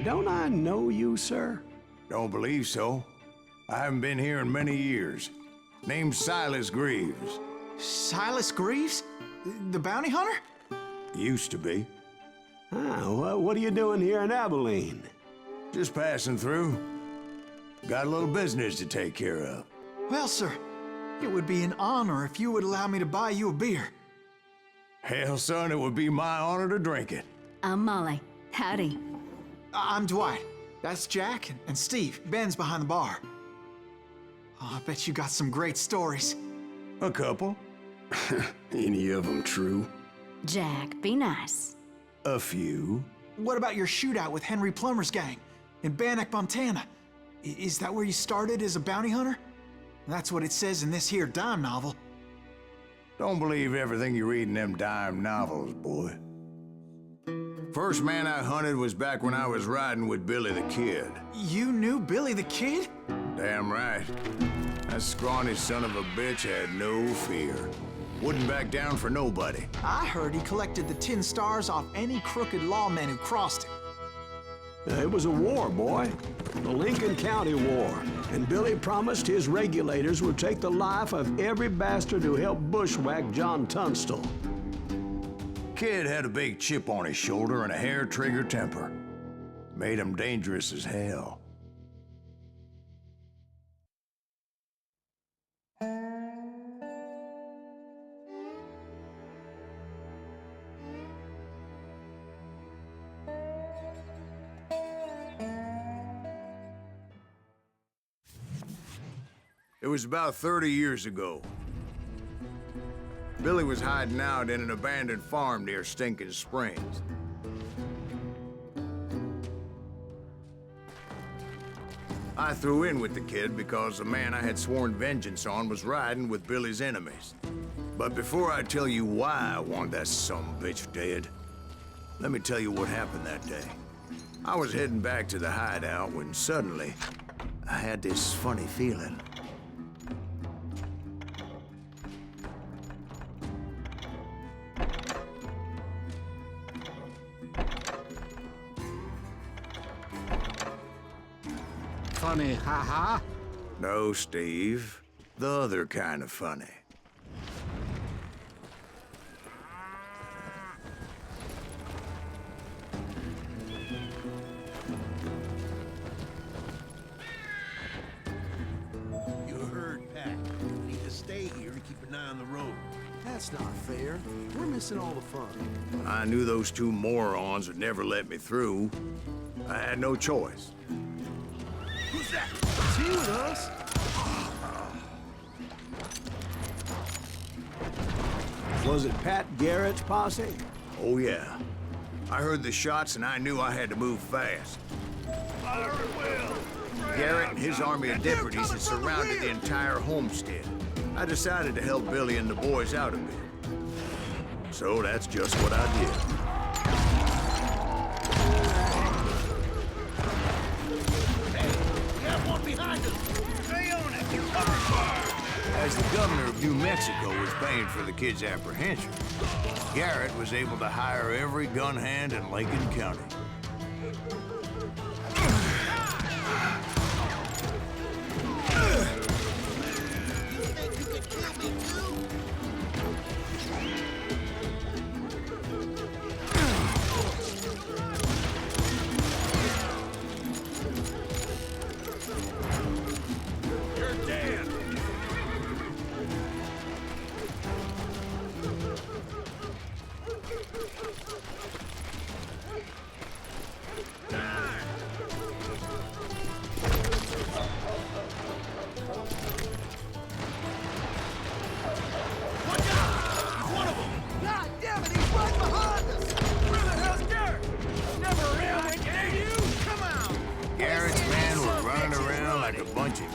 Don't I know you, sir? Don't believe so. I haven't been here in many years. Name's Silas Greaves. Silas Greaves? The bounty hunter? Used to be. Ah, well, what are you doing here in Abilene? Just passing through. Got a little business to take care of. Well, sir, it would be an honor if you would allow me to buy you a beer. Hell, son, it would be my honor to drink it. I'm Molly. Howdy. I'm Dwight. That's Jack and Steve. Ben's behind the bar. Oh, I bet you got some great stories. A couple. Any of them true? Jack, be nice. A few. What about your shootout with Henry Plummer's gang in Bannock, Montana? Is that where you started as a bounty hunter? That's what it says in this here dime novel. Don't believe everything you read in them dime novels, boy. First man I hunted was back when I was riding with Billy the Kid. You knew Billy the Kid? Damn right. That scrawny son of a bitch had no fear. Wouldn't back down for nobody. I heard he collected the 10 stars off any crooked lawmen who crossed him. It was a war, boy. The Lincoln County War. And Billy promised his regulators would take the life of every bastard who helped bushwhack John Tunstall. Kid had a big chip on his shoulder and a hair-trigger temper. Made him dangerous as hell. It was about 30 years ago. Billy was hiding out in an abandoned farm near Stinking Springs. I threw in with the kid because the man I had sworn vengeance on was riding with Billy's enemies. But before I tell you why I want that sumbitch dead, let me tell you what happened that day. I was heading back to the hideout when suddenly I had this funny feeling. Funny, haha. No, Steve. The other kind of funny. You heard Pat. We need to stay here and keep an eye on the road. That's not fair. We're missing all the fun. I knew those two morons would never let me through. I had no choice. Who's that? It's you and us. Was it Pat Garrett's posse? Oh, yeah. I heard the shots and I knew I had to move fast. Fire at will. Garrett and his army of deputies had surrounded the entire homestead. I decided to help Billy and the boys out a bit. So that's just what I did. Behind us! Stay on it! Cover fire! As the governor of New Mexico was paying for the kid's apprehension, Garrett was able to hire every gun hand in Lincoln County.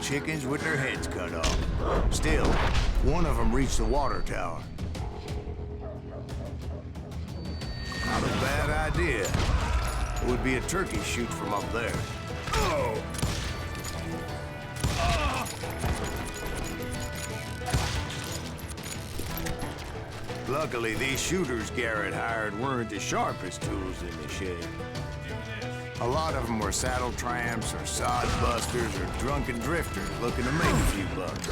Chickens with their heads cut off. Still, one of them reached the water tower. Not a bad idea. It would be a turkey shoot from up there. Oh! Luckily, these shooters Garrett hired weren't the sharpest tools in the shed. A lot of them were saddle tramps or sod busters or drunken drifters looking to make a few bucks.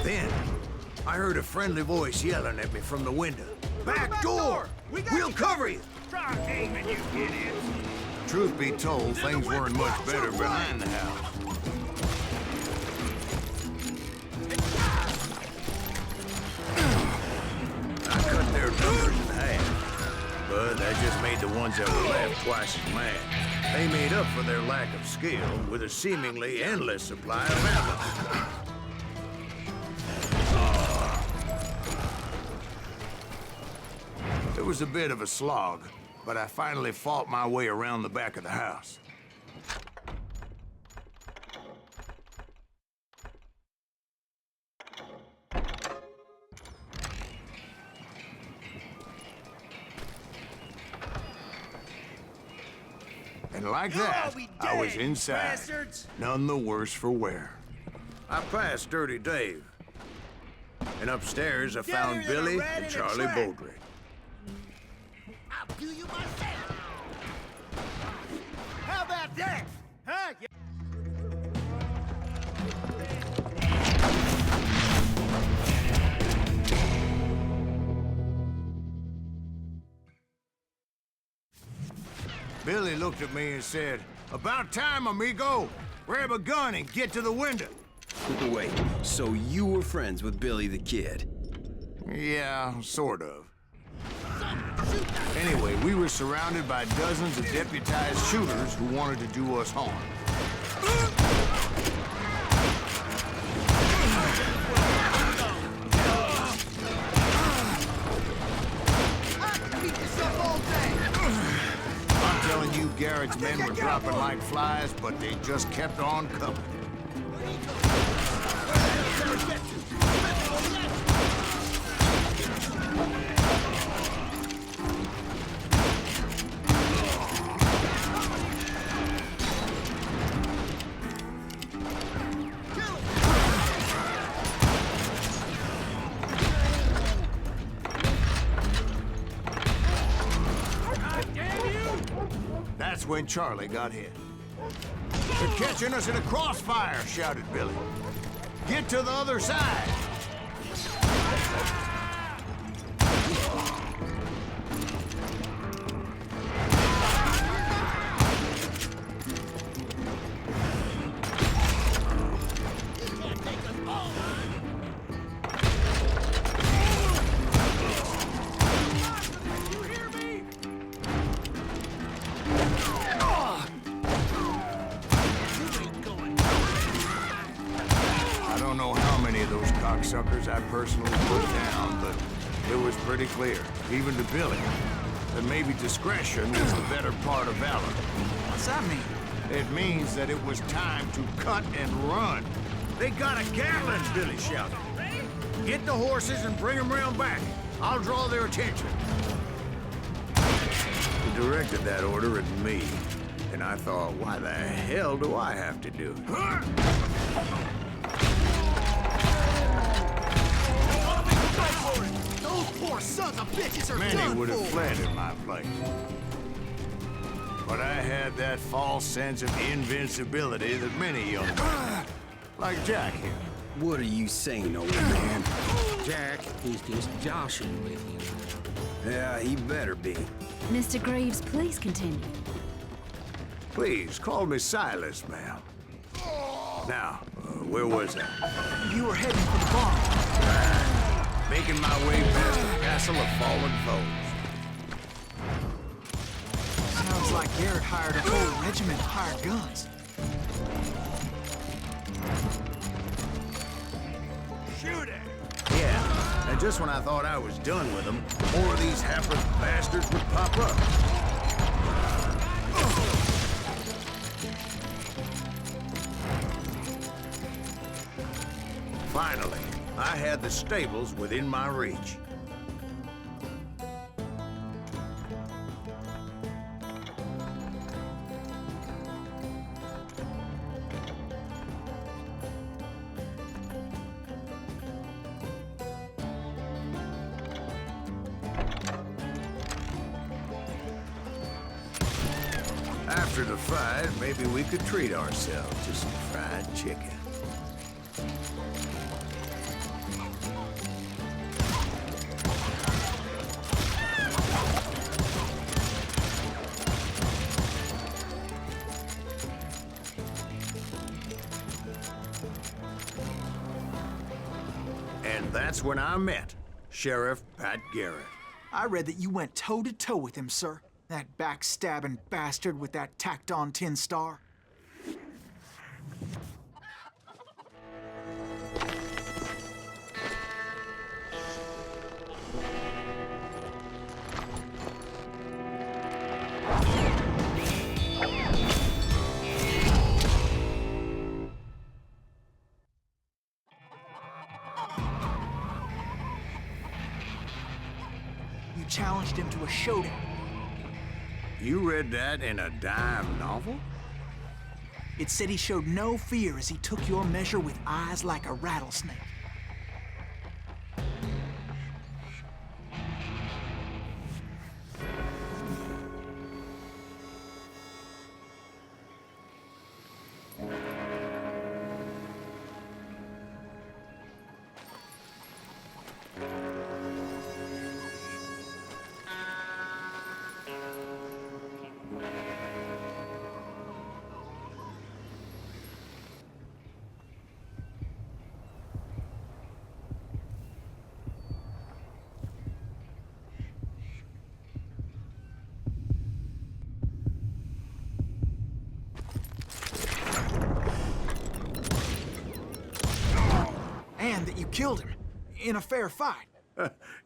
Then, I heard a friendly voice yelling at me from the window. Back door! We'll cover you! Try aiming, you idiots! Truth be told, things weren't much better behind the house. I cut their numbers in half, but that just made the ones that were left twice as mad. They made up for their lack of skill with a seemingly endless supply of ammo. It was a bit of a slog, but I finally fought my way around the back of the house. And like that, I was inside, none the worse for wear. I passed Dirty Dave, and upstairs I found Billy and Charlie Baldry. I'll do you myself! How about that? Huh? Billy looked at me and said, "About time, amigo. Grab a gun and get to the window." Wait, so you were friends with Billy the Kid? Yeah, sort of. Anyway, we were surrounded by dozens of deputized shooters who wanted to do us harm. I'm telling you, Garrett's men were dropping like flies, but they just kept on coming. That's when Charlie got hit. "They're catching us in a crossfire," shouted Billy. "Get to the other side!" Suckers I personally put down, but it was pretty clear, even to Billy, that maybe discretion was the better part of valor. What's that mean? It means that it was time to cut and run. "They got a Gatling," Billy shouted. "Get the horses and bring them round back. I'll draw their attention." He directed that order at me, and I thought, why the hell do I have to do it? Those poor sons of bitches are Many done would have for. fled in my place. But I had that false sense of invincibility that many young men have. Like Jack here. What are you saying, old man? Jack is just joshing with you. Yeah, he better be. Mr. Greaves, please continue. Please, call me Silas, ma'am. Now, where was I? You were heading for the barn. Making my way past a castle of fallen foes. Sounds like Garrett hired a whole regiment of hired guns. Shoot it! Yeah, and just when I thought I was done with them, more of these hapless bastards would pop up. Finally, I had the stables within my reach. after the fight, maybe we could treat ourselves to some fried chicken. And that's when I met Sheriff Pat Garrett. I read that you went toe-to-toe with him, sir. That backstabbing bastard with that tacked-on tin star. You challenged him to a showdown. You read that in a dime novel? It said he showed no fear as he took your measure with eyes like a rattlesnake. And that you killed him in a fair fight.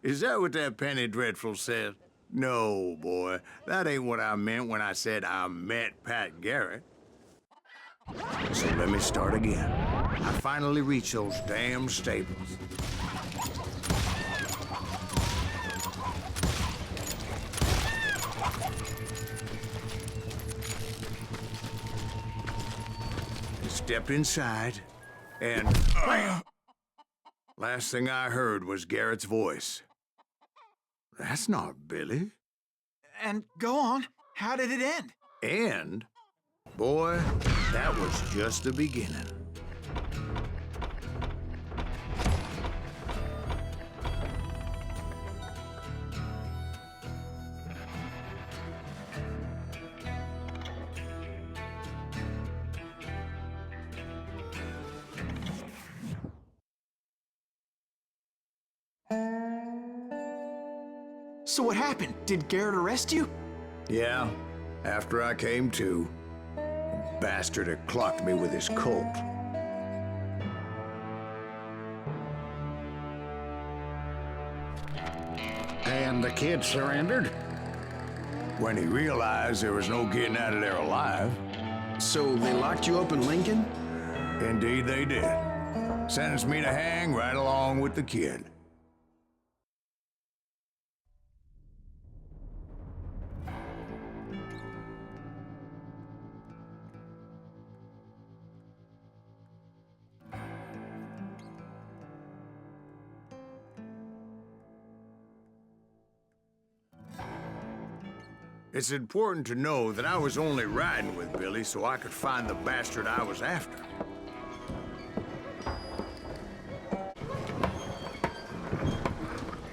Is that what that penny dreadful said? No, boy. That ain't what I meant when I said I met Pat Garrett. So let me start again. I finally reached those damn stables. I stepped inside, and bam! Last thing I heard was Garrett's voice. That's not Billy. And go on, how did it end? And, boy, that was just the beginning. So what happened? Did Garrett arrest you? Yeah, after I came to, the bastard had clocked me with his Colt. And the kid surrendered? When he realized there was no getting out of there alive. So they locked you up in Lincoln? Indeed they did. Sentenced me to hang right along with the kid. It's important to know that I was only riding with Billy so I could find the bastard I was after.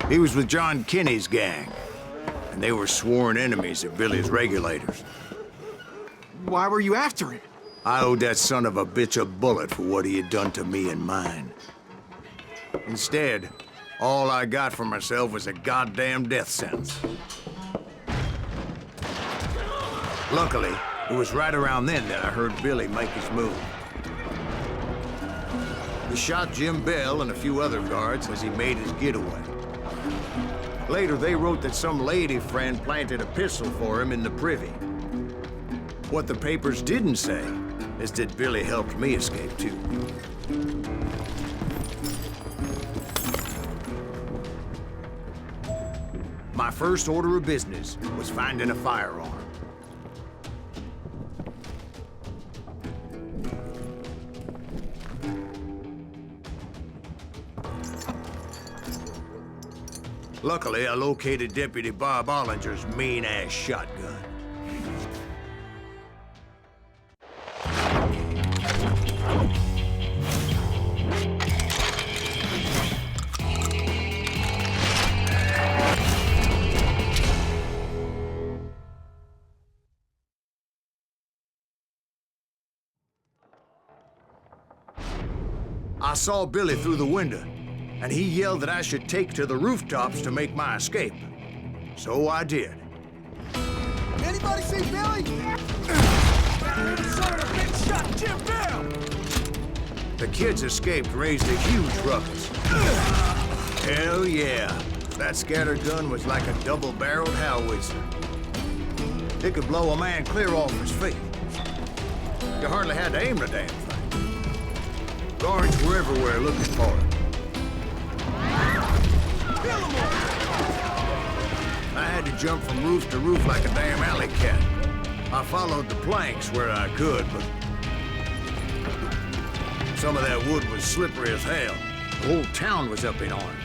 He was with John Kinney's gang, and they were sworn enemies of Billy's regulators. Why were you after him? I owed that son of a bitch a bullet for what he had done to me and mine. Instead, all I got for myself was a goddamn death sentence. Luckily, it was right around then that I heard Billy make his move. He shot Jim Bell and a few other guards as he made his getaway. Later, they wrote that some lady friend planted a pistol for him in the privy. What the papers didn't say is that Billy helped me escape, too. My first order of business was finding a firearm. Luckily, I located Deputy Bob Ollinger's mean-ass shotgun. I saw Billy through the window, and he yelled that I should take to the rooftops to make my escape. So I did. Anybody see Billy? Son of a bitch shot Jim down! The kids escaped, raised a huge ruckus. Hell yeah. That scatter gun was like a double-barreled howitzer. It could blow a man clear off his feet. You hardly had to aim the damn thing. Guards were everywhere looking for it. I had to jump from roof to roof like a damn alley cat. I followed the planks where I could, but some of that wood was slippery as hell. The whole town was up in arms.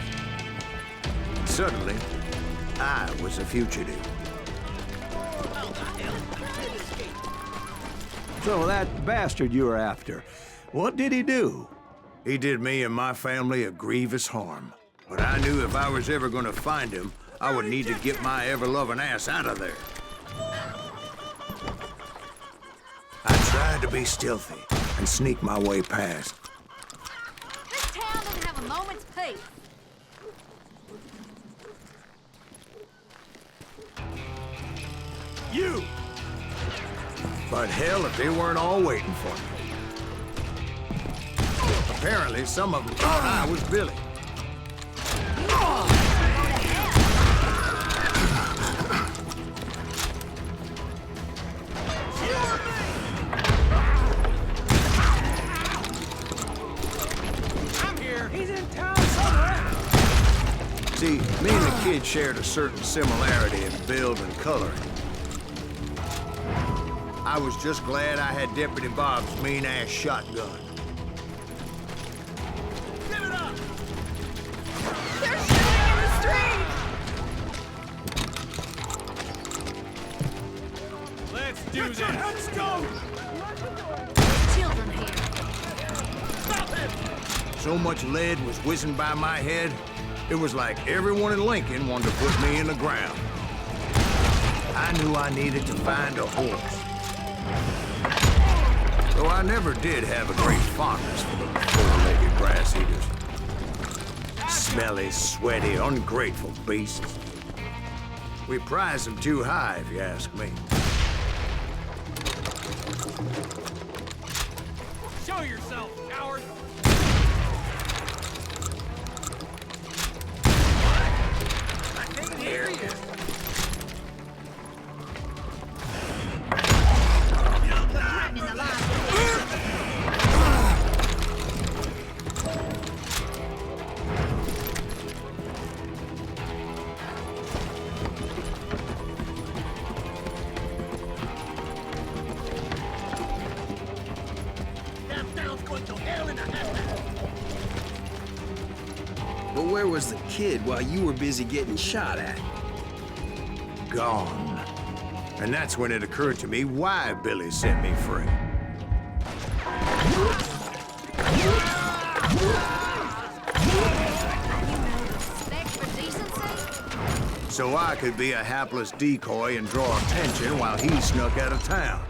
Suddenly, I was a fugitive. So that bastard you were after, what did he do? He did me and my family a grievous harm. But I knew if I was ever gonna find him, I would need to get my ever-loving ass out of there. I tried to be stealthy and sneak my way past. This town doesn't have a moment's peace. You! But hell, if they weren't all waiting for me. Apparently, some of them thought I was Billy. I'm here! He's in town somewhere! See, me and the kid shared a certain similarity in build and coloring. I was just glad I had Deputy Bob's mean-ass shotgun. Give it up! They're shooting in the street! Let's do this! Let's go! Children here. Stop him! So much lead was whizzing by my head, it was like everyone in Lincoln wanted to put me in the ground. I knew I needed to find a horse. Though I never did have a great fondness for the four-legged grass eaters. Smelly, sweaty, ungrateful beasts. We prize them too high, if you ask me. Show yourself, coward! I can't hear you! Threatening the lives of That town's going to hell in a handbasket! But where was the kid while you were busy getting shot at? Gone. And that's when it occurred to me why Billy set me free. respect for decency? So I could be a hapless decoy and draw attention while he snuck out of town.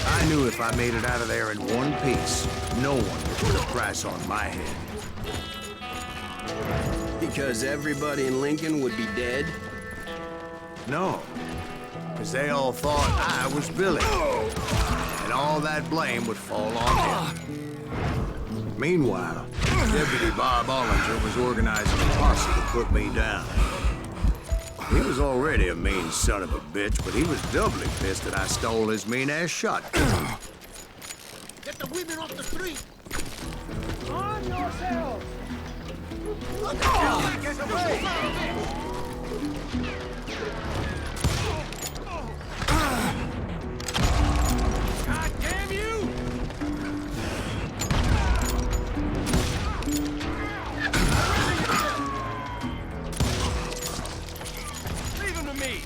I knew if I made it out of there in one piece, no one would put a price on my head. Because everybody in Lincoln would be dead? No, because they all thought I was Billy. And all that blame would fall on him. Meanwhile, Deputy Bob Ollinger was organizing a posse to put me down. He was already a mean son of a bitch, but he was doubly pissed that I stole his mean-ass shotgun. Get the women off the street! On yourselves! Get away! God damn you! Leave him to me!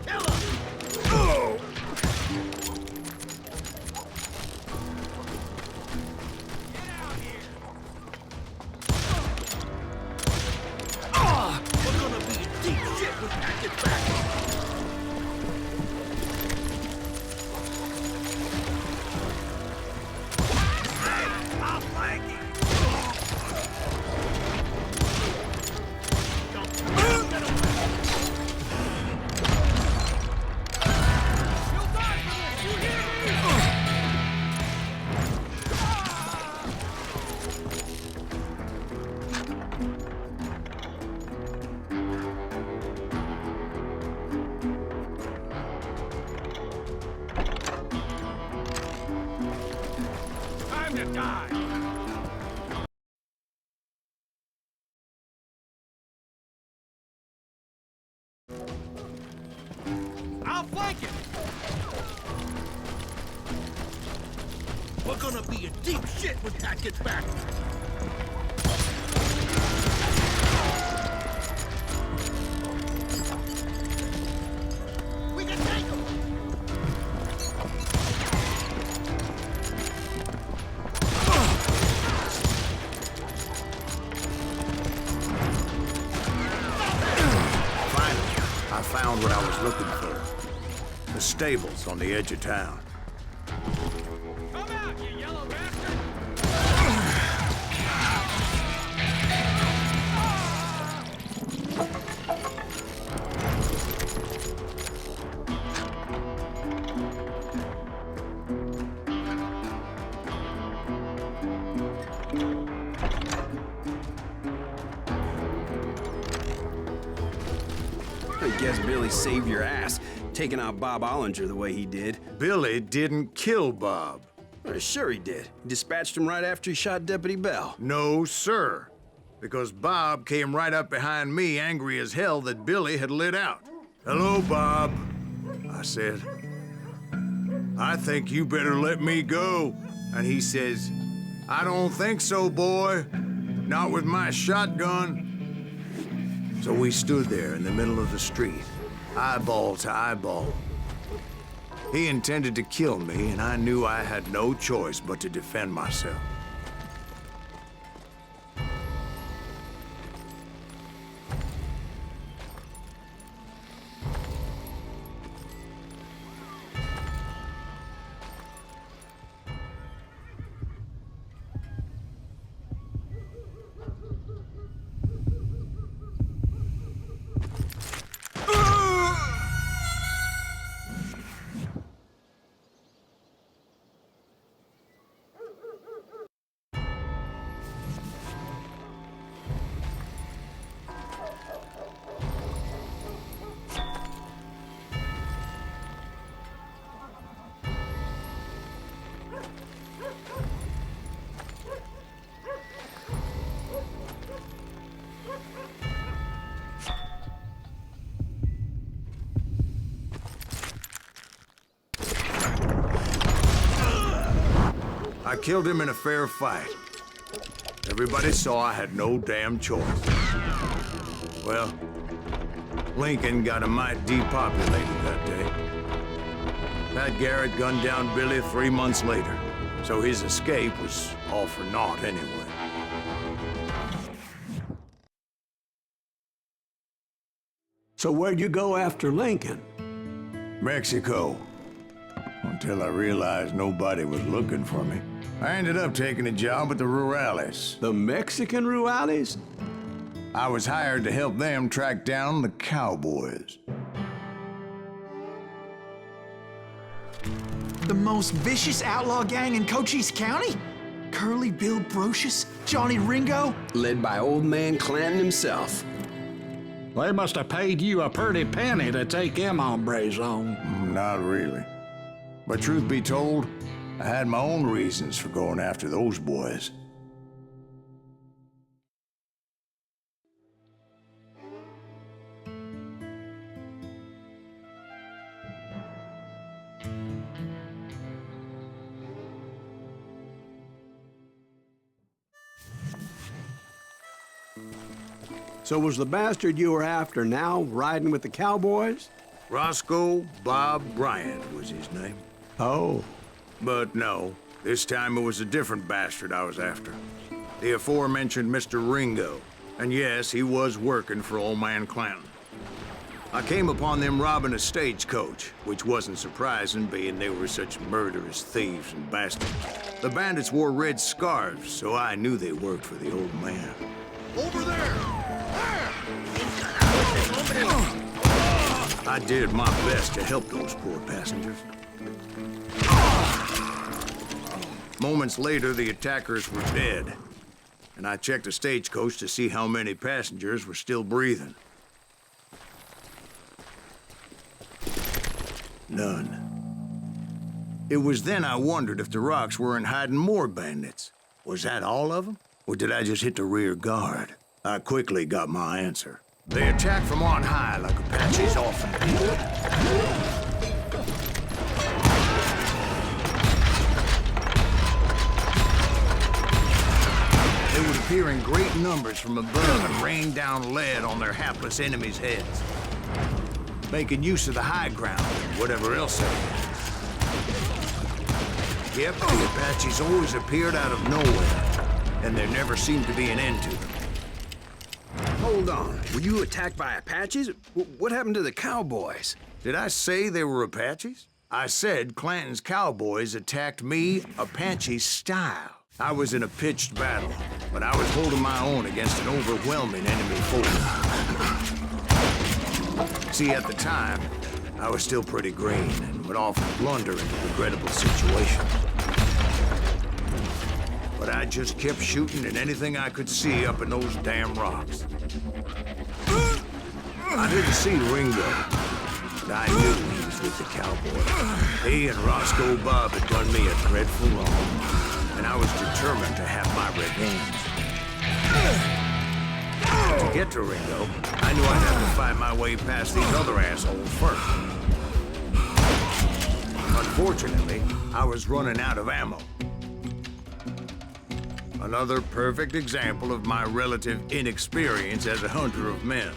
Kill him! Get out here! Pat gets back. I'll flank him. You'll die for this, you hear me? Time to die! I'll flank him! We're gonna be in deep shit when Pat gets back! We can take him! I found what I was looking for. The stables on the edge of town. Come out, you yellow bastard! I guess Billy saved your ass, taking out Bob Ollinger the way he did. Billy didn't kill Bob. Sure he did. He dispatched him right after he shot Deputy Bell. No, sir. Because Bob came right up behind me, angry as hell that Billy had lit out. Hello, Bob, I said. I think you better let me go. And he says, I don't think so, boy. Not with my shotgun. So we stood there in the middle of the street, eyeball to eyeball. He intended to kill me, and I knew I had no choice but to defend myself. I killed him in a fair fight. Everybody saw I had no damn choice. Well, Lincoln got a mite depopulated that day. Pat Garrett gunned down Billy 3 months later, so his escape was all for naught anyway. So where'd you go after Lincoln? Mexico. Until I realized nobody was looking for me. I ended up taking a job at the Rurales. The Mexican Rurales? I was hired to help them track down the cowboys. The most vicious outlaw gang in Cochise County? Curly Bill Brocious? Johnny Ringo? Led by old man Clanton himself. They must have paid you a pretty penny to take them hombres on. Not really. But truth be told, I had my own reasons for going after those boys. So was the bastard you were after now riding with the cowboys? Roscoe Bob Bryant was his name. Oh. But no, this time it was a different bastard I was after. The aforementioned Mr. Ringo. And yes, he was working for old man Clanton. I came upon them robbing a stagecoach, which wasn't surprising, being they were such murderous thieves and bastards. The bandits wore red scarves, so I knew they worked for the old man. Over there! I did my best to help those poor passengers. Moments later, the attackers were dead, and I checked the stagecoach to see how many passengers were still breathing. None. It was then I wondered if the rocks weren't hiding more bandits. Was that all of them? Or did I just hit the rear guard? I quickly got my answer. They attacked from on high like Apaches often do. They would appear in great numbers from above and rain down lead on their hapless enemies' heads, making use of the high ground and whatever else they had. Yep, the Apaches always appeared out of nowhere, and there never seemed to be an end to them. Hold on. Were you attacked by Apaches? What happened to the cowboys? Did I say they were Apaches? I said Clanton's cowboys attacked me Apache style. I was in a pitched battle, but I was holding my own against an overwhelming enemy force. See, at the time, I was still pretty green and would often blunder into regrettable situations. But I just kept shooting at anything I could see up in those damn rocks. I didn't see Ringo, but I knew he was with the cowboy. He and Roscoe Bob had done me a dreadful wrong, and I was determined to have my revenge. To get to Ringo, I knew I'd have to fight my way past these other assholes first. Unfortunately, I was running out of ammo. Another perfect example of my relative inexperience as a hunter of men.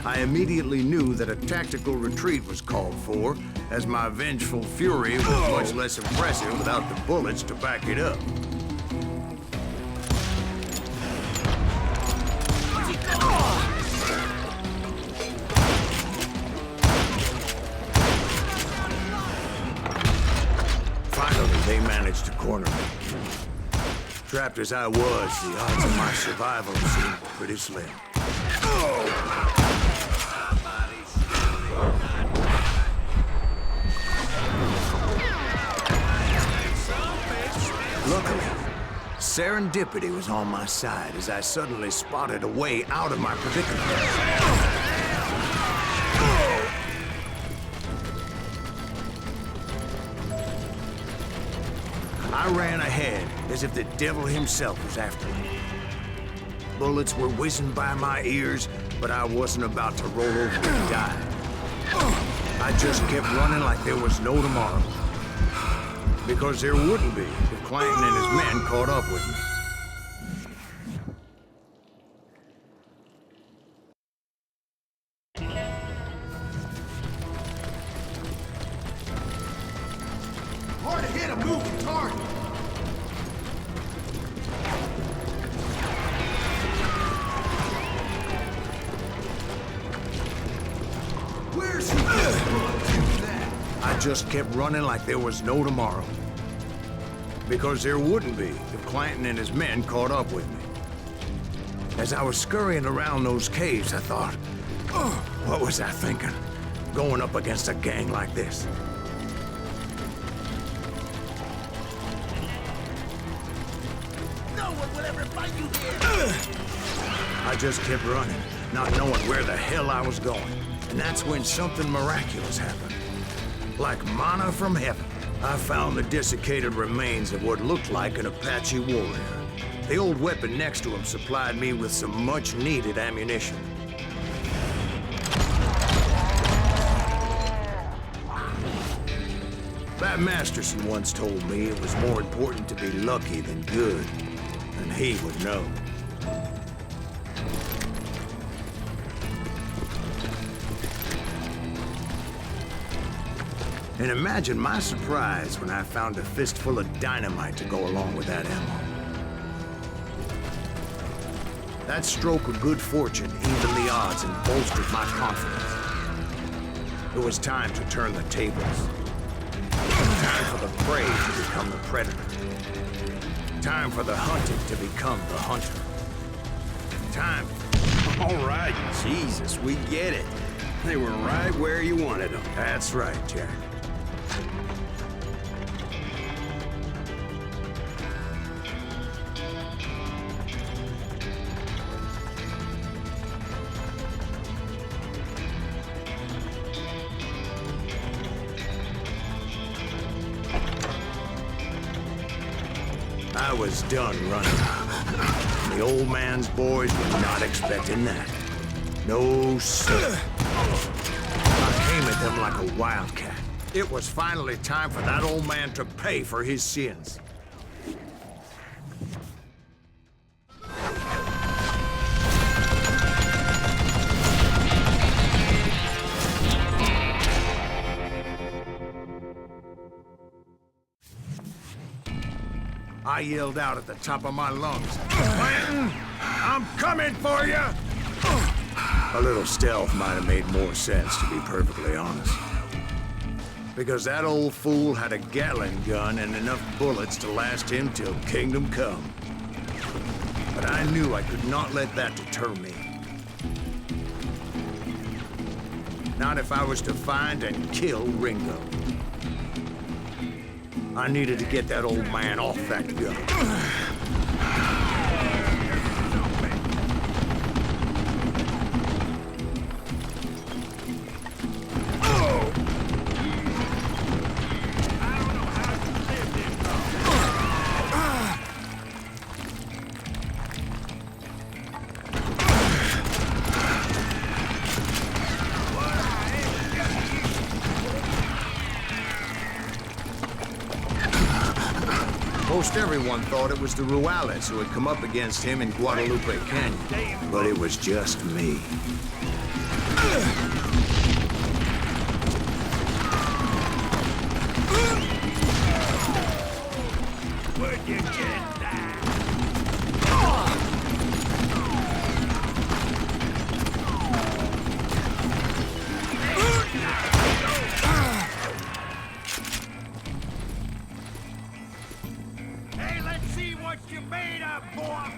I immediately knew that a tactical retreat was called for, as my vengeful fury was much less impressive without the bullets to back it up. Finally, they managed to corner me. Trapped as I was, the odds of my survival seemed pretty slim. Luckily, serendipity was on my side as I suddenly spotted a way out of my predicament. I ran ahead as if the devil himself was after me. Bullets were whizzing by my ears, but I wasn't about to roll over and die. I just kept running like there was no tomorrow. Because there wouldn't be if Clanton and his men caught up with me. Hard to hit a moving target. Where's he that? I just kept running like there was no tomorrow. Because there wouldn't be if Clanton and his men caught up with me. As I was scurrying around those caves, I thought, oh, what was I thinking? Going up against a gang like this. No one will ever fight you here. I just kept running, not knowing where the hell I was going. And that's when something miraculous happened. Like manna from heaven, I found the desiccated remains of what looked like an Apache warrior. The old weapon next to him supplied me with some much-needed ammunition. Bat Masterson once told me it was more important to be lucky than good, and he would know. And imagine my surprise when I found a fistful of dynamite to go along with that ammo. That stroke of good fortune evened the odds and bolstered my confidence. It was time to turn the tables. Time for the prey to become the predator. Time for the hunted to become the hunter. Time. All right, Jesus, we get it. They were right where you wanted them. That's right, Jack. I was done running. The old man's boys were not expecting that. No, sir. I came at them like a wildcat. It was finally time for that old man to pay for his sins. I yelled out at the top of my lungs, "Clanton, I'm coming for you!" A little stealth might have made more sense, to be perfectly honest. Because that old fool had a Gatling gun and enough bullets to last him till kingdom come. But I knew I could not let that deter me. Not if I was to find and kill Ringo. I needed to get that old man off that gun. Most everyone thought it was the Ruales who had come up against him in Guadalupe Canyon, but it was just me. Where'd you get that? Hey, let's see what you made of, boy!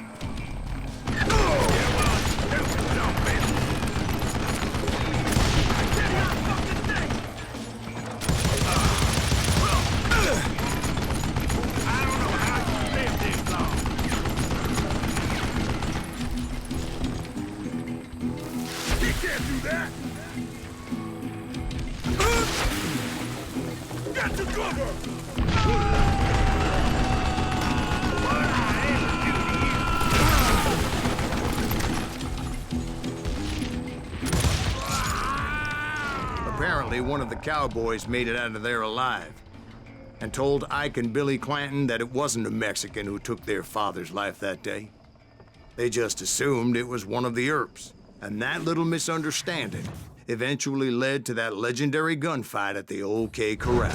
Get to cover! Apparently, one of the cowboys made it out of there alive and told Ike and Billy Clanton that it wasn't a Mexican who took their father's life that day. They just assumed it was one of the Earps, and that little misunderstanding eventually led to that legendary gunfight at the OK Corral.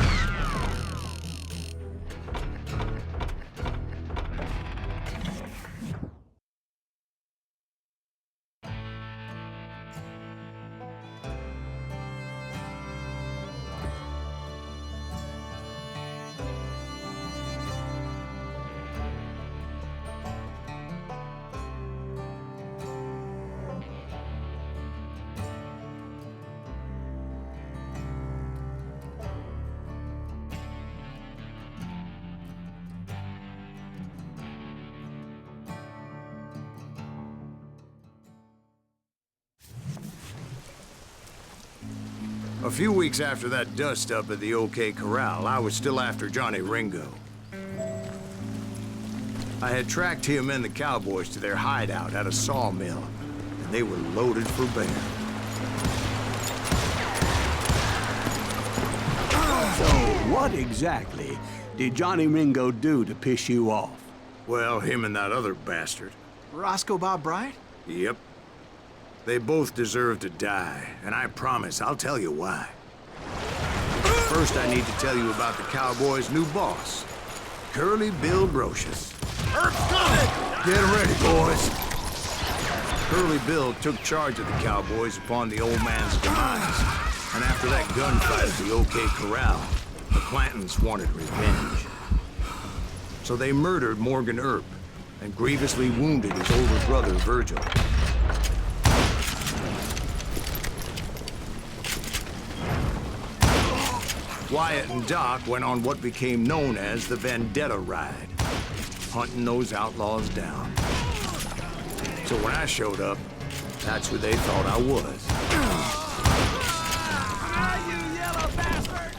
A few weeks after that dust-up at the OK Corral, I was still after Johnny Ringo. I had tracked him and the cowboys to their hideout at a sawmill, and they were loaded for bear. So, what exactly did Johnny Ringo do to piss you off? Well, him and that other bastard. Roscoe Bob Bryant? Yep. They both deserve to die, and I promise I'll tell you why. First, I need to tell you about the Cowboys' new boss, Curly Bill Brocious. Get ready, boys. Curly Bill took charge of the cowboys upon the old man's demise. And after that gunfight at the OK Corral, the Clantons wanted revenge. So they murdered Morgan Earp and grievously wounded his older brother, Virgil. Wyatt and Doc went on what became known as the Vendetta Ride, hunting those outlaws down. So when I showed up, that's who they thought I was. Ah, you yellow bastard!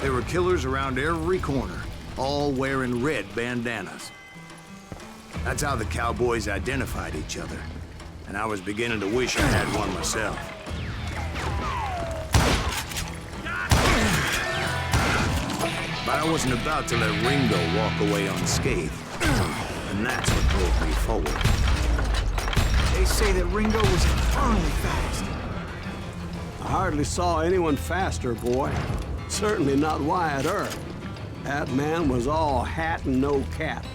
There were killers around every corner, all wearing red bandanas. That's how the cowboys identified each other, and I was beginning to wish I had one myself. But I wasn't about to let Ringo walk away unscathed, and that's what drove me forward. They say that Ringo was infernally fast. I hardly saw anyone faster, boy. Certainly not Wyatt Earp. That man was all hat and no cap.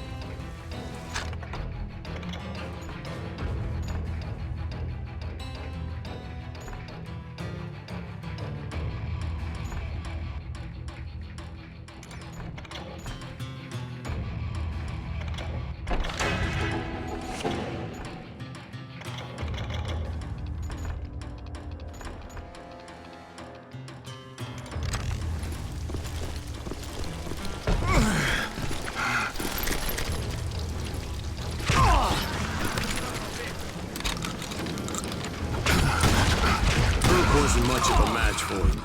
Wasn't much of a match for him,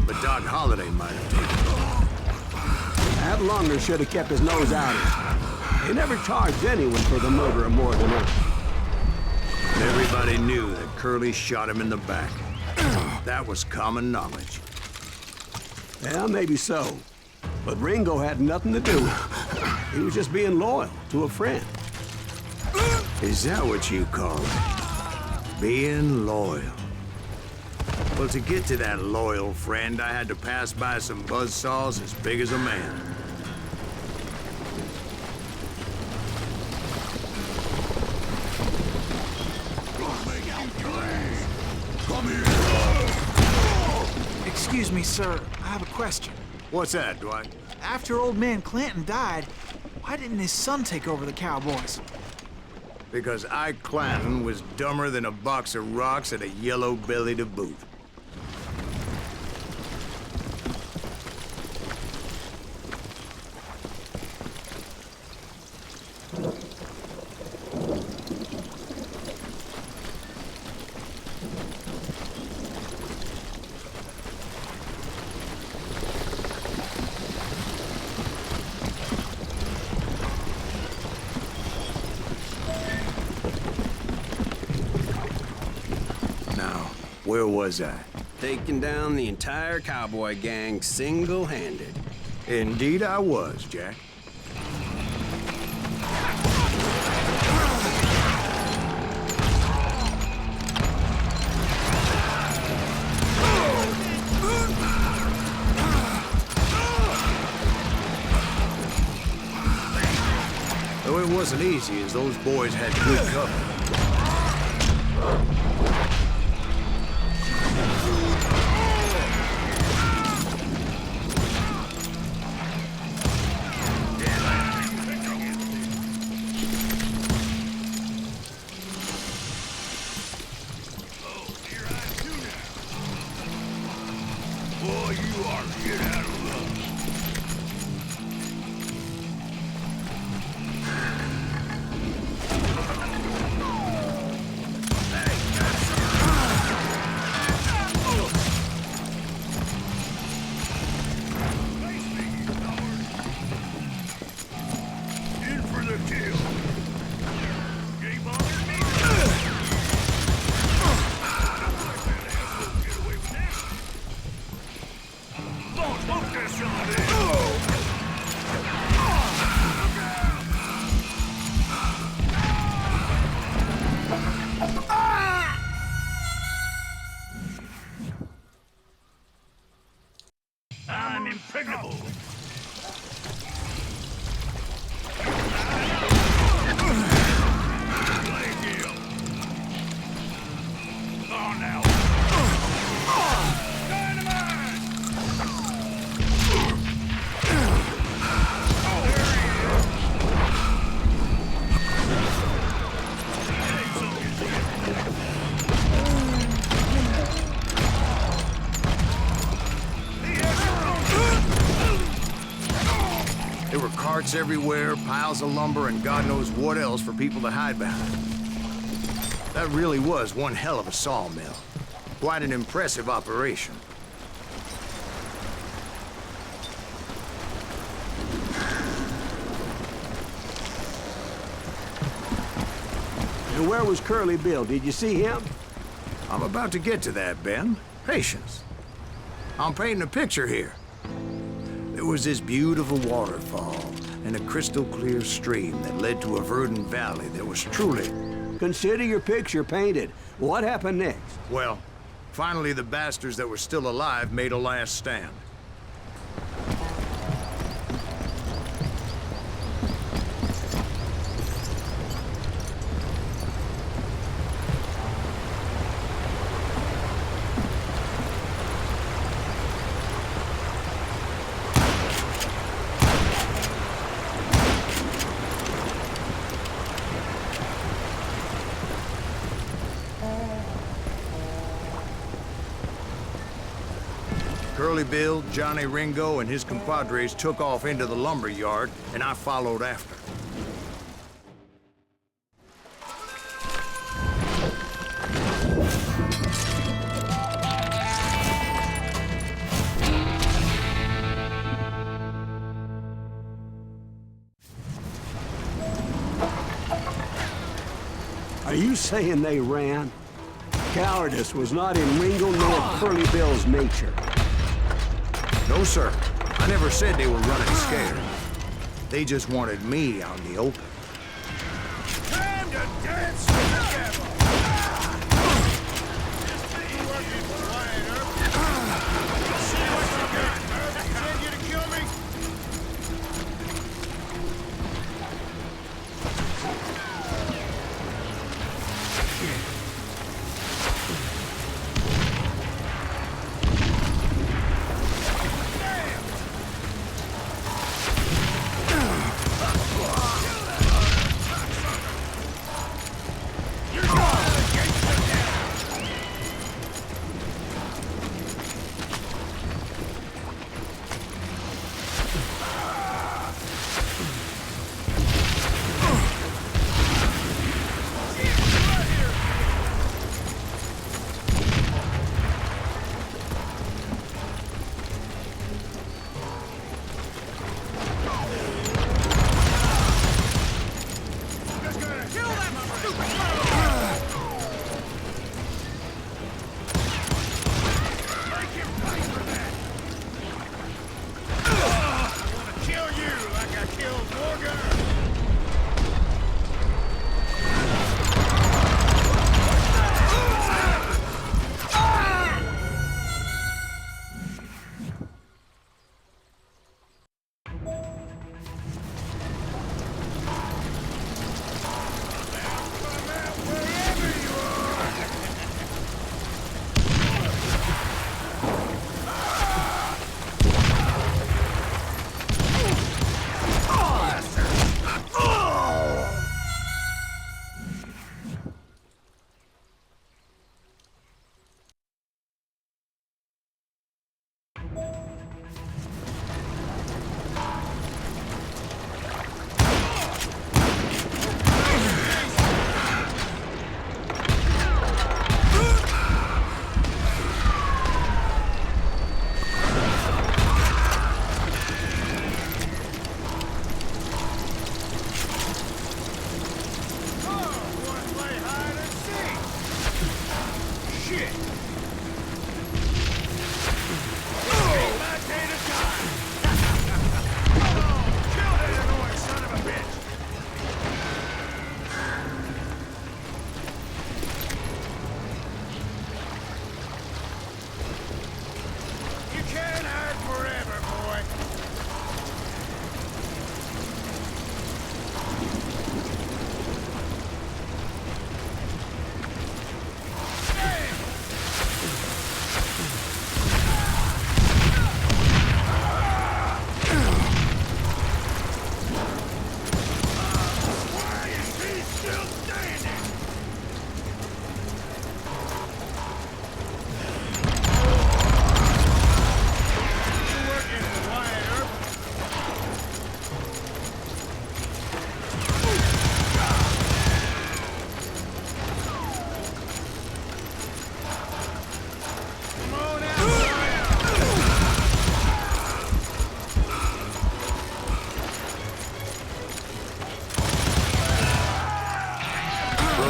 but Doc Holliday might have taken it. That Lunger should have kept his nose out of it. They never charged anyone for the murder of Morgan Earp. And everybody knew that Curly shot him in the back. That was common knowledge. Yeah, maybe so. But Ringo had nothing to do with it. He was just being loyal to a friend. Is that what you call it? Being loyal? Well, to get to that loyal friend, I had to pass by some buzzsaws as big as a man. Excuse me, sir. I have a question. What's that, Dwight? After old man Clanton died, why didn't his son take over the cowboys? Because Ike Clanton was dumber than a box of rocks and a yellow belly to boot. Where was I? Taking down the entire cowboy gang single-handed. Indeed I was, Jack. Though it wasn't easy, as those boys had good cover. impregnable. Oh, now. There were carts everywhere, piles of lumber, and God knows what else for people to hide behind. That really was one hell of a sawmill. Quite an impressive operation. And where was Curly Bill? Did you see him? I'm about to get to that, Ben. Patience. I'm painting a picture here. There was this beautiful waterfall and a crystal clear stream that led to a verdant valley that was truly... Consider your picture painted. What happened next? Well, finally the bastards that were still alive made a last stand. Curly Bill, Johnny Ringo, and his compadres took off into the lumber yard, and I followed after. Are you saying they ran? Cowardice was not in Ringo nor Curly Bill's nature. No, sir. I never said they were running scared. They just wanted me out in the open. Time to dance with the devil! Just be working quiet, Herb. See what you got, Herb. Send you to kill me?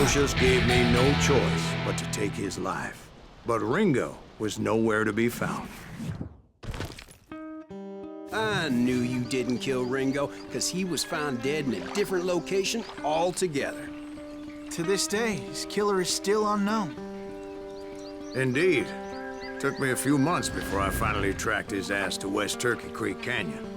Lucius gave me no choice but to take his life. But Ringo was nowhere to be found. I knew you didn't kill Ringo, because he was found dead in a different location altogether. To this day, his killer is still unknown. Indeed. Took me a few months before I finally tracked his ass to West Turkey Creek Canyon.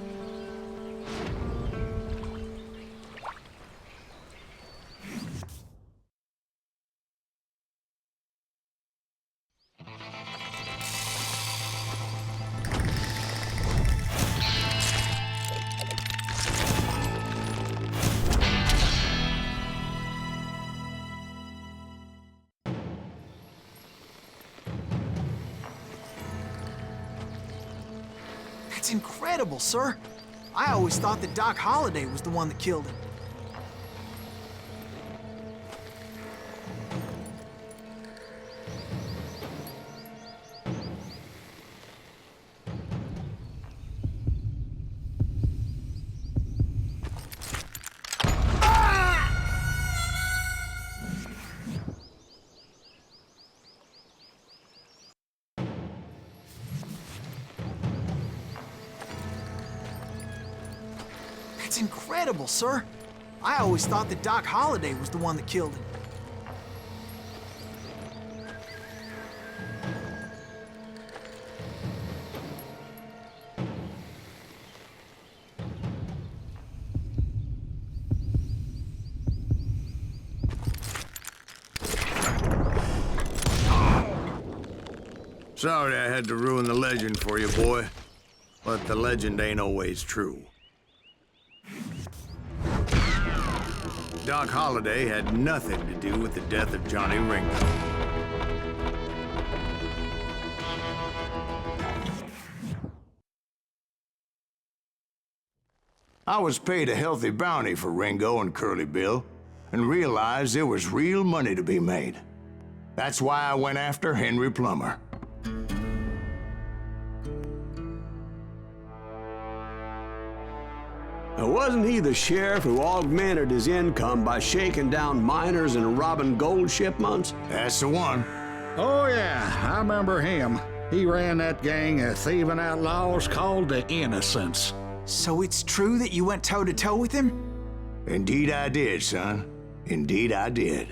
That's incredible, sir. I always thought that Doc Holliday was the one that killed him. That's incredible, sir. I always thought that Doc Holliday was the one that killed him. Sorry I had to ruin the legend for you, boy. But the legend ain't always true. Doc Holliday had nothing to do with the death of Johnny Ringo. I was paid a healthy bounty for Ringo and Curly Bill, and realized there was real money to be made. That's why I went after Henry Plummer. Wasn't he the sheriff who augmented his income by shaking down miners and robbing gold shipments? That's the one. Oh, yeah, I remember him. He ran that gang of thieving outlaws called the Innocents. So it's true that you went toe-to-toe with him? Indeed I did, son. Indeed I did.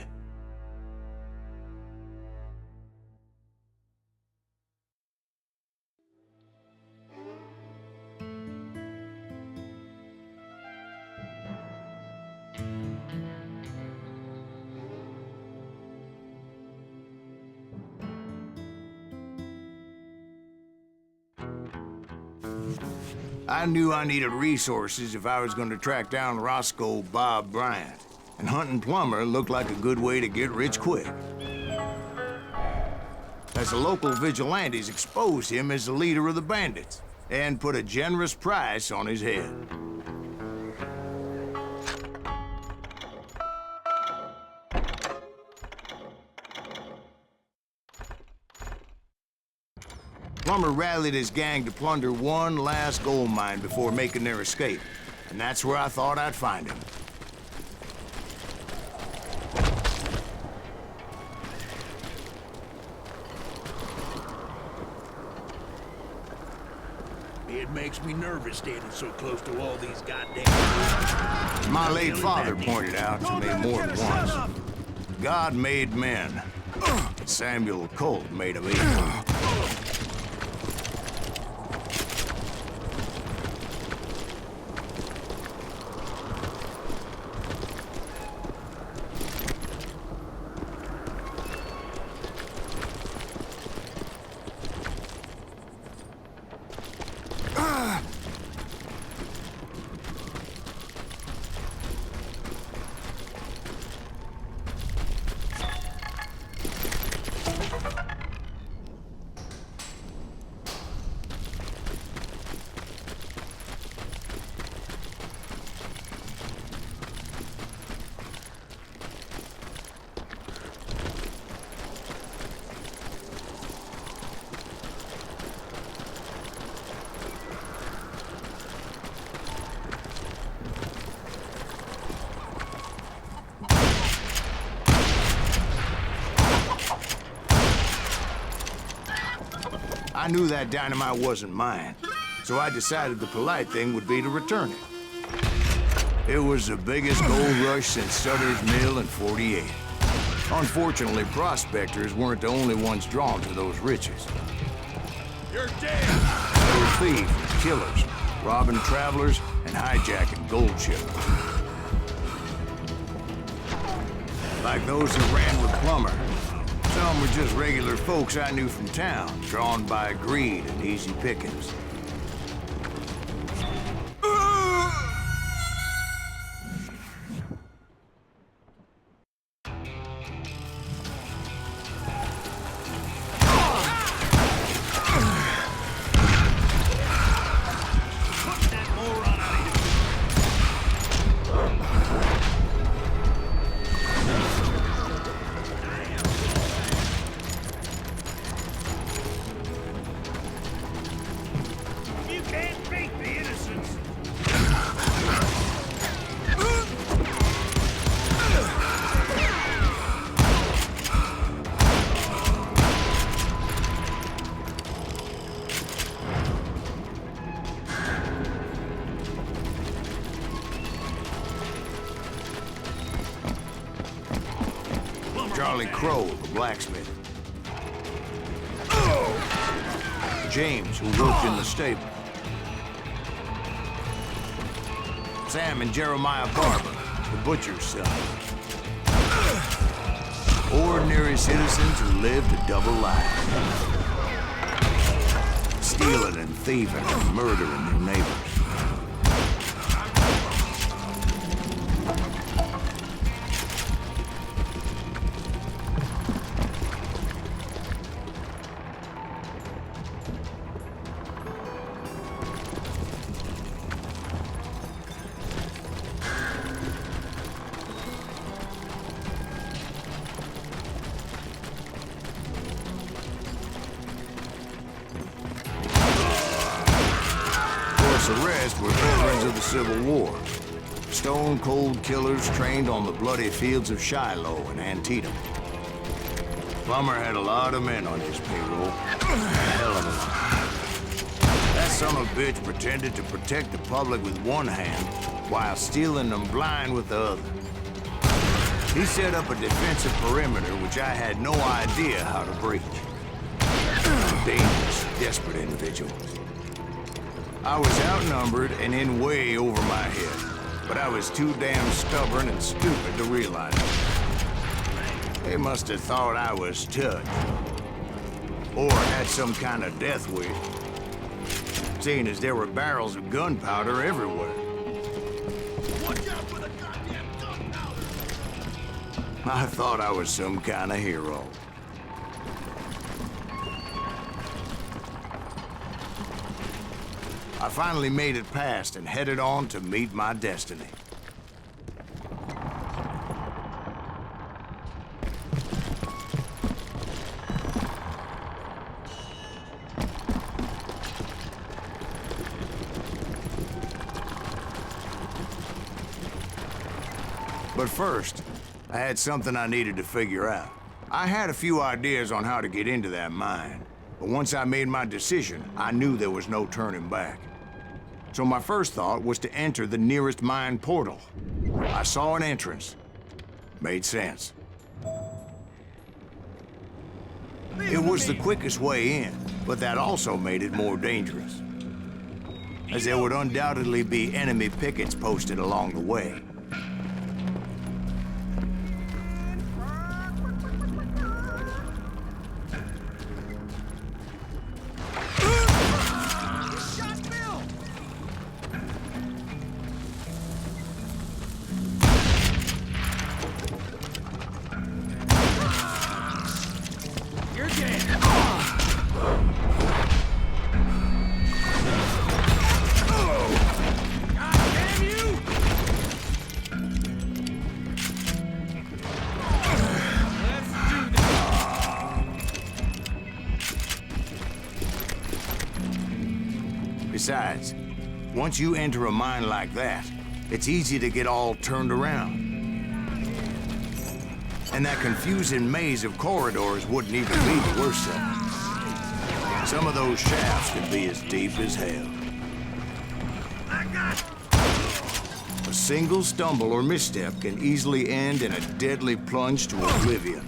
I knew I needed resources if I was going to track down Roscoe Bob Bryant, and hunting Plummer looked like a good way to get rich quick. As the local vigilantes exposed him as the leader of the bandits, and put a generous price on his head. Plummer rallied his gang to plunder one last gold mine before making their escape, and that's where I thought I'd find him. It makes me nervous standing so close to all these goddamn... My late father pointed out to me more than once. God made men. Samuel Colt made them equal. I knew that dynamite wasn't mine, so I decided the polite thing would be to return it. It was the biggest gold rush since Sutter's Mill in '48. Unfortunately, prospectors weren't the only ones drawn to those riches. You're dead! There were thieves and killers, robbing travelers and hijacking gold ships. Like those that ran with Plummer. Some were just regular folks I knew from town, drawn by greed and easy pickings. You can't beat the innocents! Charlie Crow, the blacksmith. James, who worked in the stable. Sam and Jeremiah Barber, the butcher's son. Ordinary citizens who lived a double life. Stealing and thieving and murdering their neighbors. The rest were veterans of the Civil War. Stone-cold killers trained on the bloody fields of Shiloh and Antietam. Plummer had a lot of men on his payroll. Hell of a lot. That son of a bitch pretended to protect the public with one hand while stealing them blind with the other. He set up a defensive perimeter which I had no idea how to breach. Dangerous, desperate individual. I was outnumbered and in way over my head, but I was too damn stubborn and stupid to realize it. They must have thought I was touched, or had some kind of death wish, seeing as there were barrels of gunpowder everywhere. Watch out for the goddamn gunpowder! I thought I was some kind of hero. I finally made it past and headed on to meet my destiny. But first, I had something I needed to figure out. I had a few ideas on how to get into that mine, but once I made my decision, I knew there was no turning back. So my first thought was to enter the nearest mine portal. I saw an entrance. Made sense. It was the quickest way in, but that also made it more dangerous, as there would undoubtedly be enemy pickets posted along the way. Besides, once you enter a mine like that, it's easy to get all turned around. And that confusing maze of corridors wouldn't even be the worst of it. Some of those shafts can be as deep as hell. A single stumble or misstep can easily end in a deadly plunge to oblivion.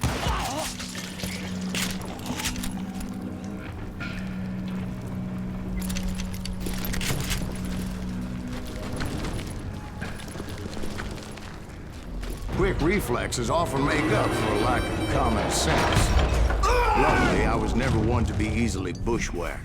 Quick reflexes often make up for a lack of common sense. Luckily, I was never one to be easily bushwhacked.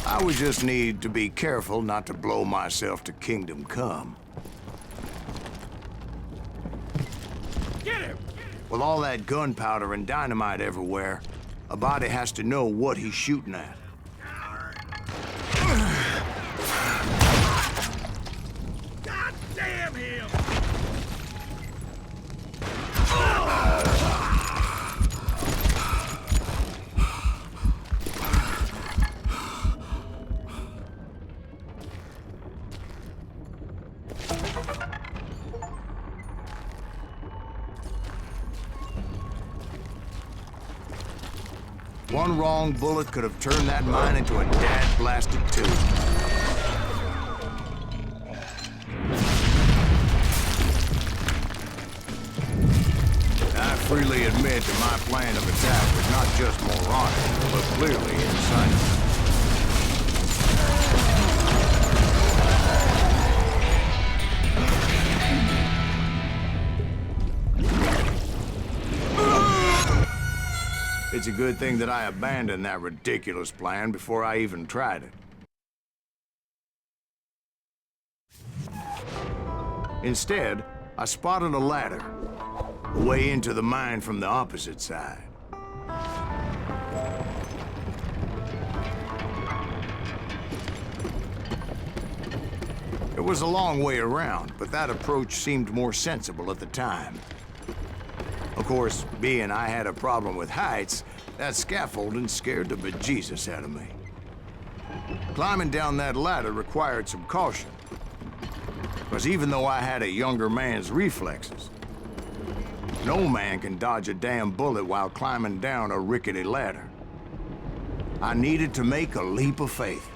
I would just need to be careful not to blow myself to kingdom come. Get him! With all that gunpowder and dynamite everywhere, a body has to know what he's shooting at. God damn him! One wrong bullet could have turned that mine into a dad-blasted tube. I freely admit that my plan of attack was not just moronic, but clearly insane. It's a good thing that I abandoned that ridiculous plan before I even tried it. Instead, I spotted a ladder, a way into the mine from the opposite side. It was a long way around, but that approach seemed more sensible at the time. Of course, being I had a problem with heights, that scaffolding scared the bejesus out of me. Climbing down that ladder required some caution, because even though I had a younger man's reflexes, no man can dodge a damn bullet while climbing down a rickety ladder. I needed to make a leap of faith.